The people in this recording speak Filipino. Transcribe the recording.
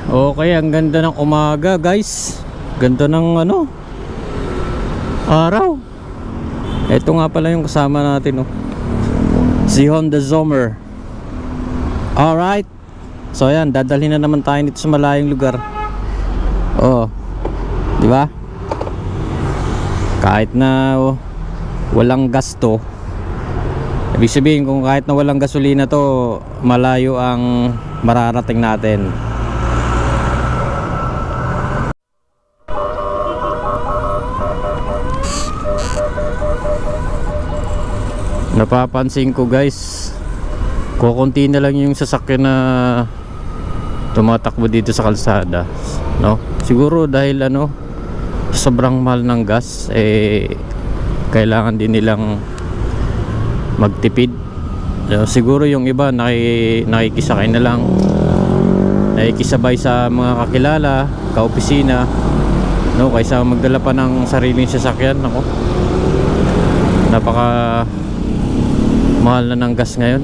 Okay, ang ganda ng umaga guys. Ganda ng ano, araw. Ito nga pala yung kasama natin, oh. Si Honda Zomer. Alright. So ayan, dadalhin na naman tayo dito sa malayong lugar. Oh, di ba? Kahit na walang gasto, ibig sabihin kung kahit na walang gasolina to, malayo ang mararating natin. Napapansin ko guys, kukunti na lang yung sasakyan na tumatakbo dito sa kalsada, no? Siguro dahil ano, sobrang mahal ng gas, kailangan din nilang magtipid. Siguro yung iba nakikisakay na lang, nakikisabay sa mga kakilala, kaopisina, no? Kaysa magdala pa ng sariling sasakyan. Ako, napaka mahal na ng gas ngayon.